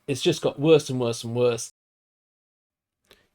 It's just got worse and worse and worse.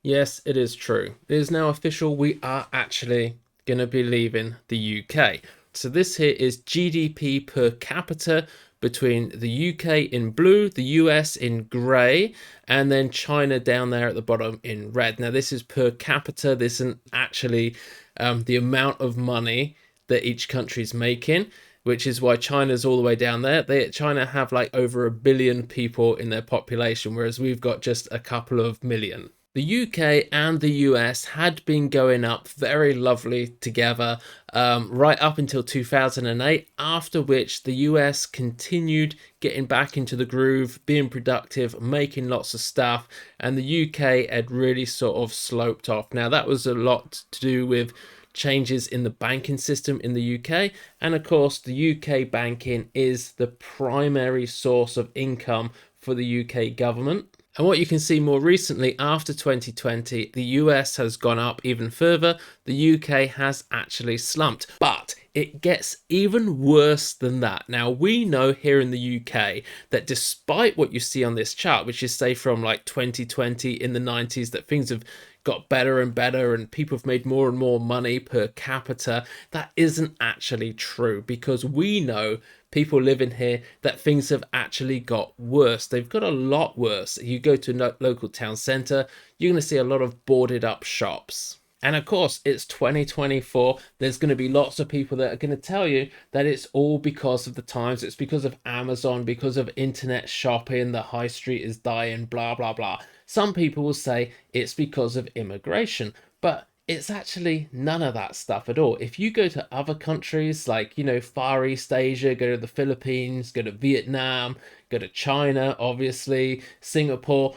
Yes, it is true. It is now official. We are actually going to be leaving the UK. So this here is GDP per capita between the UK in blue, the US in grey, and then China down there at the bottom in red. Now this is per capita. This isn't actually the amount of money that each country is making, which is why China's all the way down there. China have like over 1 billion people in their population, whereas we've got just a couple of million. The UK and the US had been going up very lovely together right up until 2008, after which the US continued getting back into the groove, being productive, making lots of stuff, and the UK had really sort of sloped off. Now, that was a lot to do with changes in the banking system in the UK, and of course, the UK banking is the primary source of income for the UK government. And what you can see more recently after 2020, the US has gone up even further. The UK has actually slumped, but it gets even worse than that. Now, we know here in the UK that despite what you see on this chart, which is say from like 2020 in the 90s, that things have got better and better and people have made more and more money per capita, that isn't actually true, because we know people living here that things have actually got worse. They've got a lot worse. You go to a local town centre, you're going to see a lot of boarded up shops. And of course, it's 2024. There's going to be lots of people that are going to tell you that it's all because of the times. It's because of Amazon, because of internet shopping, the high street is dying, blah, blah, blah. Some people will say it's because of immigration, but it's actually none of that stuff at all. If you go to other countries like, Far East Asia, go to the Philippines, go to Vietnam, go to China, obviously, Singapore,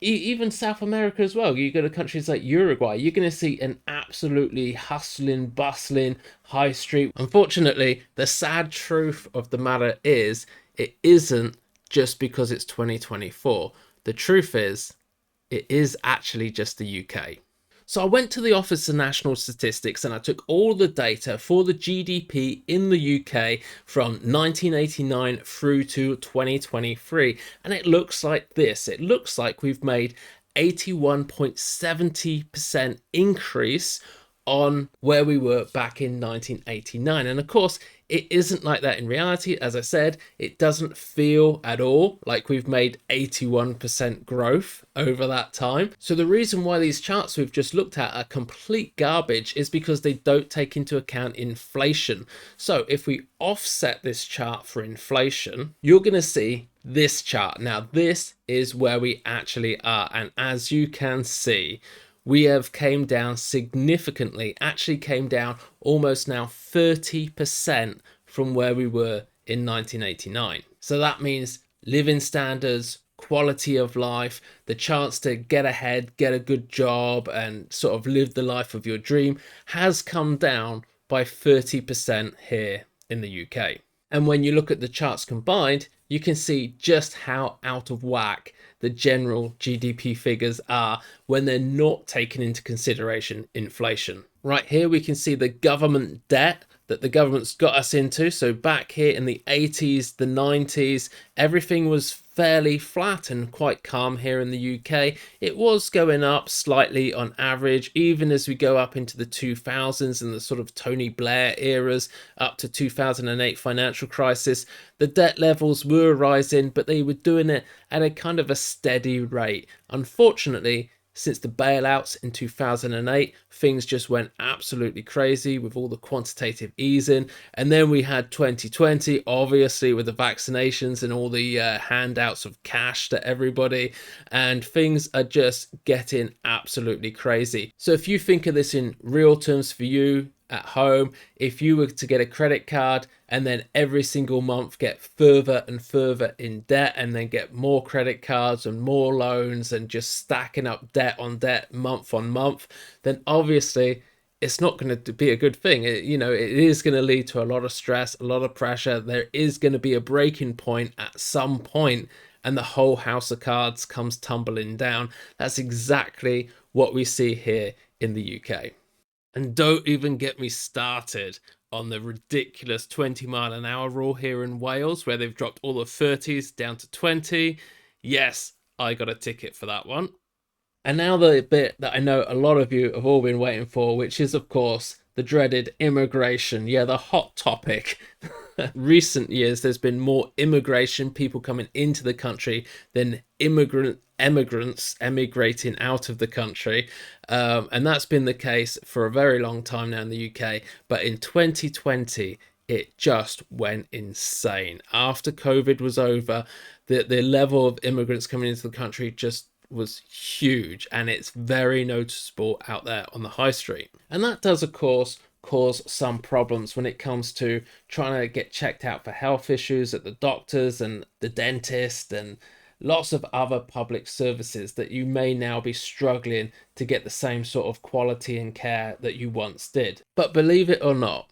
even South America as well. You go to countries like Uruguay, you're going to see an absolutely hustling, bustling high street. Unfortunately, the sad truth of the matter is it isn't just because it's 2024. The truth is, it is actually just the UK. So I went to the Office of National Statistics and I took all the data for the GDP in the UK from 1989 through to 2023. And it looks like this. It looks like we've made 81.70% increase on where we were back in 1989. And of course, it isn't like that in reality. As I said, it doesn't feel at all like we've made 81% growth over that time. So the reason why these charts we've just looked at are complete garbage is because they don't take into account inflation. So if we offset this chart for inflation, you're going to see this chart. Now, this is where we actually are. And as you can see, we have came down significantly, actually came down almost now 30% from where we were in 1989. So that means living standards, quality of life, the chance to get ahead, get a good job and sort of live the life of your dream has come down by 30% here in the UK. And when you look at the charts combined, you can see just how out of whack the general GDP figures are when they're not taking into consideration inflation. Right here we can see the government debt that the government's got us into. So back here in the 80s, the 90s, everything was fairly flat and quite calm here in the UK. It was going up slightly on average, even as we go up into the 2000s and the sort of Tony Blair eras up to 2008 financial crisis. The debt levels were rising, but they were doing it at a kind of a steady rate. Unfortunately, since the bailouts in 2008, things just went absolutely crazy with all the quantitative easing. And then we had 2020, obviously, with the vaccinations and all the handouts of cash to everybody. And things are just getting absolutely crazy. So if you think of this in real terms for you, at home, if you were to get a credit card and then every single month get further and further in debt and then get more credit cards and more loans and just stacking up debt on debt month on month, then obviously it's not going to be a good thing. It is going to lead to a lot of stress, a lot of pressure. There is going to be a breaking point at some point and the whole house of cards comes tumbling down. That's exactly what we see here in the UK. And don't even get me started on the ridiculous 20-mile-an-hour rule here in Wales, where they've dropped all the 30s down to 20. Yes, I got a ticket for that one. And now the bit that I know a lot of you have all been waiting for, which is, of course, the dreaded immigration. Yeah, the hot topic. Recent years, there's been more immigration, people coming into the country, than emigrants emigrating out of the country. And that's been the case for a very long time now in the UK. But in 2020, it just went insane. After COVID was over, the level of immigrants coming into the country just was huge, and it's very noticeable out there on the high street. And that does, of course, cause some problems when it comes to trying to get checked out for health issues at the doctors and the dentist and lots of other public services that you may now be struggling to get the same sort of quality and care that you once did. But believe it or not,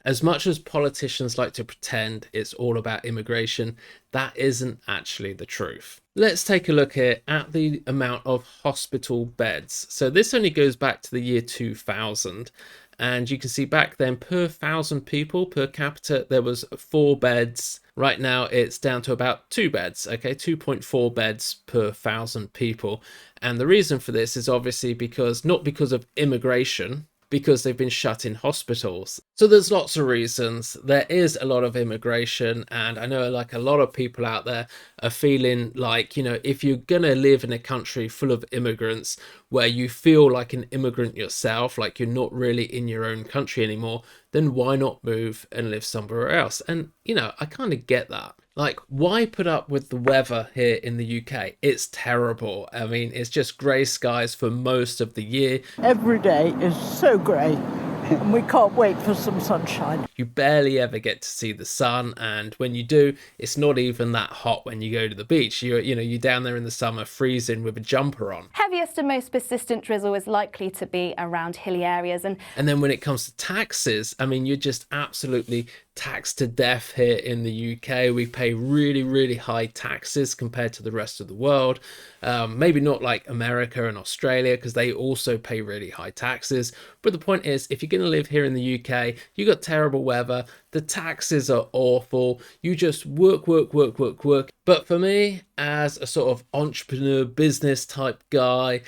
as much as politicians like to pretend it's all about immigration, that isn't actually the truth. Let's take a look here at the amount of hospital beds. So this only goes back to the year 2000. And you can see back then, per 1,000 people per capita, there was 4 beds. Right now, it's down to about 2 beds, okay, 2.4 beds per 1,000 people. And the reason for this is obviously not because of immigration, because they've been shut in hospitals. So there's lots of reasons. There is a lot of immigration, and I know like a lot of people out there are feeling like, if you're gonna live in a country full of immigrants where you feel like an immigrant yourself, like you're not really in your own country anymore, then why not move and live somewhere else? And I kind of get that. Like, why put up with the weather here in the UK? It's terrible. I mean, it's just grey skies for most of the year. Every day is so grey, and we can't wait for some sunshine. You barely ever get to see the sun, and when you do, it's not even that hot when you go to the beach. You're down there in the summer freezing with a jumper on. Heaviest and most persistent drizzle is likely to be around hilly areas. And then when it comes to taxes, I mean, you're just absolutely taxed to death here in the UK. We pay really, really high taxes compared to the rest of the world. Maybe not like America and Australia, because they also pay really high taxes. But the point is, if you're going to live here in the UK, you got terrible weather, the taxes are awful, you just work. But for me, as a sort of entrepreneur, business type guy,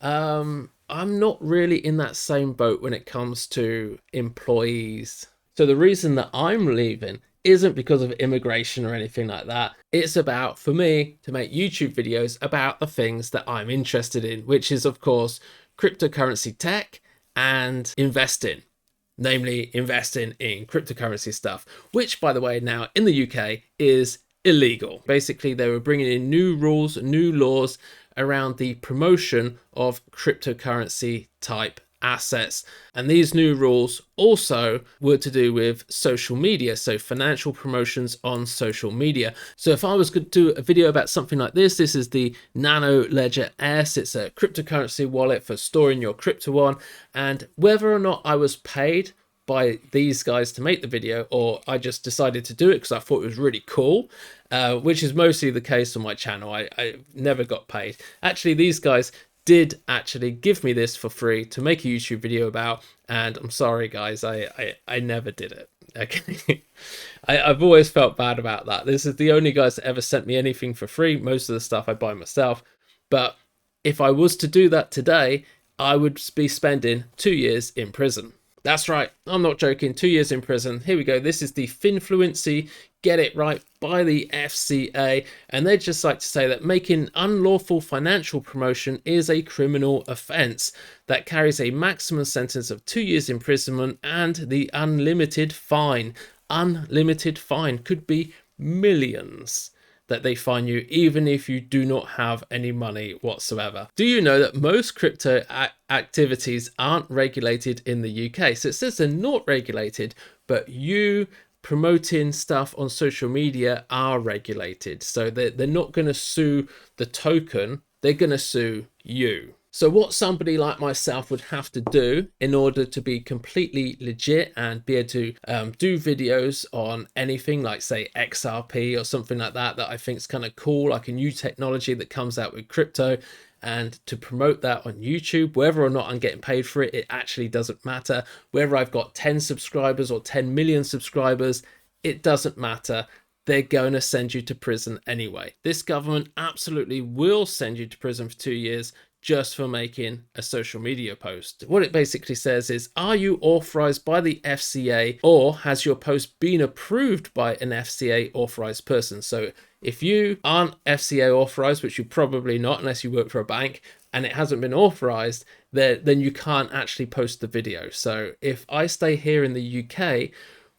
I'm not really in that same boat when it comes to employees. So the reason that I'm leaving isn't because of immigration or anything like that. It's about, for me, to make YouTube videos about the things that I'm interested in, which is, of course, cryptocurrency tech and investing. Namely, investing in cryptocurrency stuff, which, by the way, now in the UK is illegal. Basically, they were bringing in new rules, new laws around the promotion of cryptocurrency type assets. And these new rules also were to do with social media, so financial promotions on social media. So if I was going to do a video about something like this is the Nano Ledger S. It's a cryptocurrency wallet for storing your crypto on. And whether or not I was paid by these guys to make the video, or I just decided to do it because I thought it was really cool, which is mostly the case on my channel. I never got paid. Actually, these guys did actually give me this for free to make a YouTube video about, and I'm sorry guys, I never did it. Okay. I've always felt bad about that. This is the only guys that ever sent me anything for free. Most of the stuff I buy myself. But if I was to do that today, I would be spending 2 years in prison. That's right, I'm not joking, 2 years in prison. Here we go, this is the Finfluency Get It Right by the FCA, and they'd just like to say that making unlawful financial promotion is a criminal offence that carries a maximum sentence of 2 years imprisonment and the unlimited fine. Unlimited fine could be millions that they fine you, even if you do not have any money whatsoever. Do you know that most crypto activities aren't regulated in the UK? So it says they're not regulated, but you promoting stuff on social media are regulated. So they're not going to sue the token, they're going to sue you. So what somebody like myself would have to do in order to be completely legit and be able to do videos on anything like, say, XRP or something like that, that I think is kind of cool, like a new technology that comes out with crypto, and to promote that on YouTube, whether or not I'm getting paid for it, it actually doesn't matter. Whether I've got 10 subscribers or 10 million subscribers, it doesn't matter. they're going to send you to prison anyway. This government absolutely will send you to prison for 2 years just for making a social media post. What it basically says is, are you authorized by the FCA, or has your post been approved by an FCA authorized person? So if you aren't FCA authorized, which you're probably not unless you work for a bank, and it hasn't been authorized, then you can't actually post the video. So if I stay here in the UK,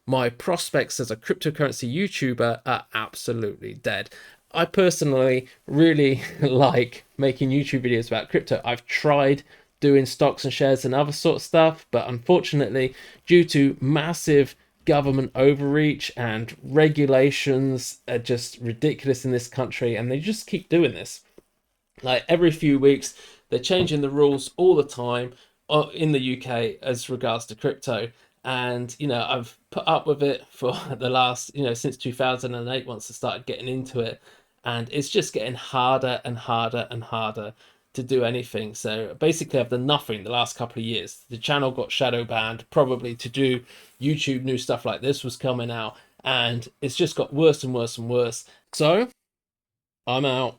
my prospects as a cryptocurrency YouTuber are absolutely dead. I personally really like making YouTube videos about crypto. I've tried doing stocks and shares and other sort of stuff, but unfortunately, due to massive government overreach and regulations are just ridiculous in this country, and they just keep doing this. Like every few weeks, they're changing the rules all the time in the UK as regards to crypto. And, I've put up with it for the last, since 2008, once I started getting into it. And it's just getting harder and harder and harder to do anything. So basically, I've done nothing the last couple of years. The channel got shadow banned, probably to do YouTube new stuff like this was coming out. And it's just got worse and worse and worse. So I'm out.